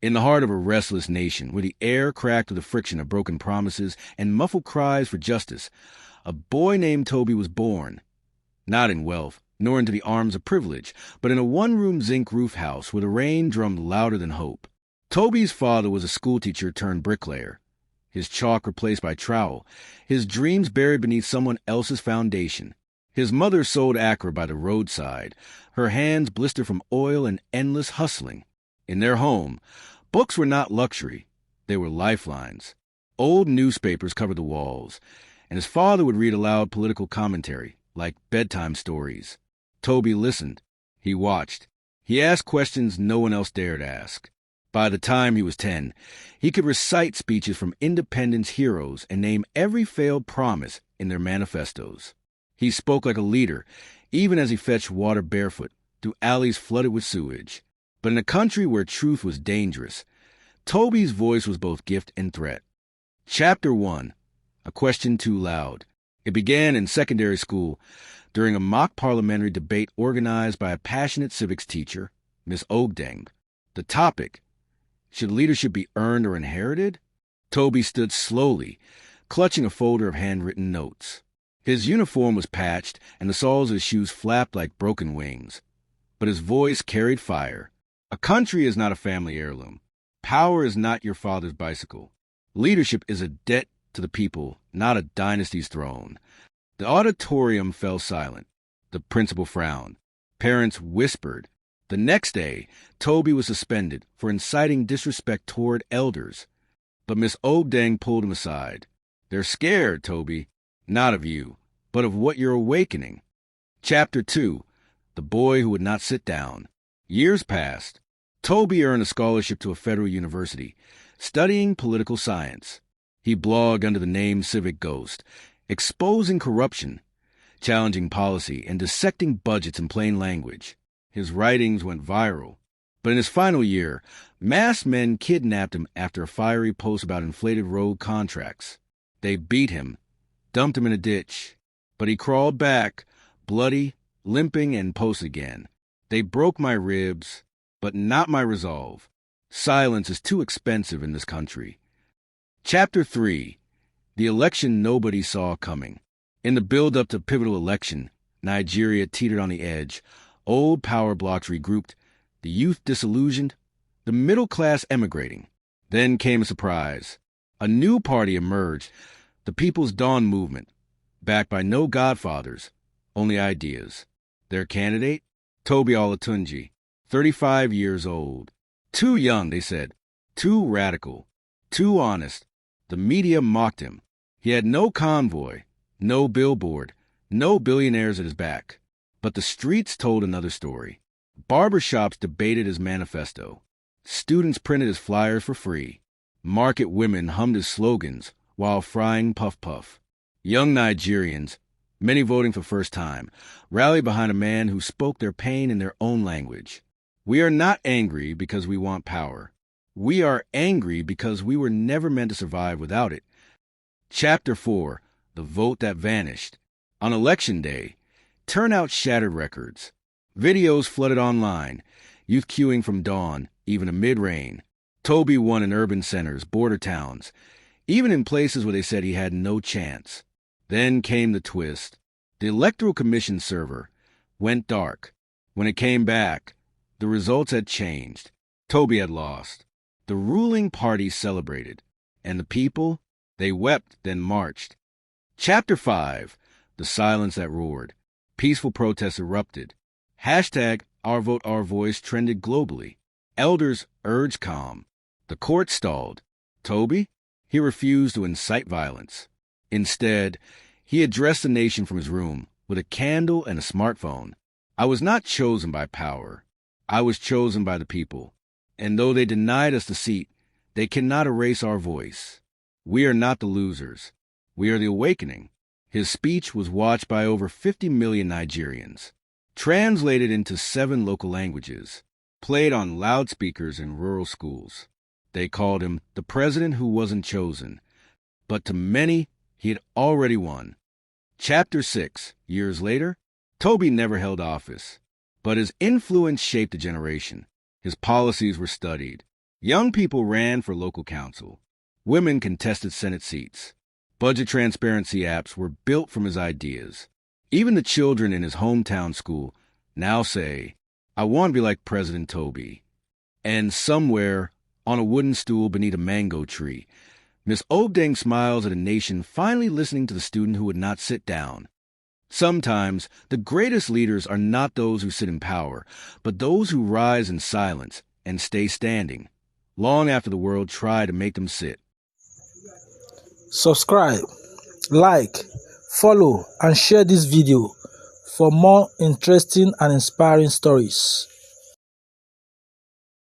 In the heart of a restless nation, where the air cracked with the friction of broken promises and muffled cries for justice, a boy named Toby was born, not in wealth, nor into the arms of privilege, but in a one-room zinc roof house where the rain drummed louder than hope. Toby's father was a schoolteacher turned bricklayer, his chalk replaced by trowel, his dreams buried beneath someone else's foundation. His mother sold Accra by the roadside, her hands blistered from oil and endless hustling. In their home, books were not luxury, they were lifelines. Old newspapers covered the walls, and his father would read aloud political commentary, like bedtime stories. Toby listened. He watched. He asked questions no one else dared ask. By the time he was 10, he could recite speeches from independence heroes and name every failed promise in their manifestos. He spoke like a leader, even as he fetched water barefoot through alleys flooded with sewage. But in a country where truth was dangerous, Toby's voice was both gift and threat. Chapter 1. A Question Too Loud. It began in secondary school during a mock parliamentary debate organized by a passionate civics teacher, Miss Ogdeng. The topic: should leadership be earned or inherited? Toby stood slowly, clutching a folder of handwritten notes. His uniform was patched, and the soles of his shoes flapped like broken wings. But his voice carried fire. A country is not a family heirloom. Power is not your father's bicycle. Leadership is a debt to the people, not a dynasty's throne. The auditorium fell silent. The principal frowned. Parents whispered. The next day, Toby was suspended for inciting disrespect toward elders. But Miss Ogdeng pulled him aside. They're scared, Toby. Not of you, but of what you're awakening. Chapter 2. The Boy Who Would Not Sit Down. Years passed. Toby earned a scholarship to a federal university, studying political science. He blogged under the name Civic Ghost, exposing corruption, challenging policy, and dissecting budgets in plain language. His writings went viral. But in his final year, masked men kidnapped him after a fiery post about inflated road contracts. They beat him, dumped him in a ditch. But he crawled back, bloody, limping, and posted again. They broke my ribs, but not my resolve. Silence is too expensive in this country. Chapter 3. The Election Nobody Saw Coming. In the build-up to pivotal election, Nigeria teetered on the edge. Old power blocks regrouped, the youth disillusioned, the middle class emigrating. Then came a surprise. A new party emerged, the People's Dawn Movement, backed by no godfathers, only ideas. Their candidate? Toby Olatunji, 35 years old. Too young, they said. Too radical. Too honest. The media mocked him. He had no convoy, no billboard, no billionaires at his back. But the streets told another story. Barbershops debated his manifesto. Students printed his flyers for free. Market women hummed his slogans while frying puff-puff. Young Nigerians, many voting for first time, rallied behind a man who spoke their pain in their own language. We are not angry because we want power. We are angry because we were never meant to survive without it. Chapter 4. The Vote That Vanished. On Election Day, turnout shattered records. Videos flooded online, youth queuing from dawn, even amid rain. Toby won in urban centers, border towns, even in places where they said he had no chance. Then came the twist. The Electoral Commission server went dark. When it came back, the results had changed. Toby had lost. The ruling party celebrated. And the people, they wept, then marched. Chapter 5. The Silence That Roared. Peaceful protests erupted. Hashtag Our Vote Our Voice trended globally. Elders urged calm. The court stalled. Toby? He refused to incite violence. Instead, he addressed the nation from his room with a candle and a smartphone. I was not chosen by power. I was chosen by the people. And though they denied us the seat, they cannot erase our voice. We are not the losers. We are the awakening. His speech was watched by over 50 million Nigerians, translated into 7 local languages, played on loudspeakers in rural schools. They called him the president who wasn't chosen, but to many, he had already won. Chapter 6. Years later, Toby never held office, but his influence shaped a generation. His policies were studied. Young people ran for local council. Women contested Senate seats. Budget transparency apps were built from his ideas. Even the children in his hometown school now say, "I want to be like President Toby." And somewhere, on a wooden stool beneath a mango tree, Miss Obdang smiles at a nation finally listening to the student who would not sit down. Sometimes, the greatest leaders are not those who sit in power, but those who rise in silence and stay standing, long after the world tried to make them sit. Subscribe, like, follow, and share this video for more interesting and inspiring stories.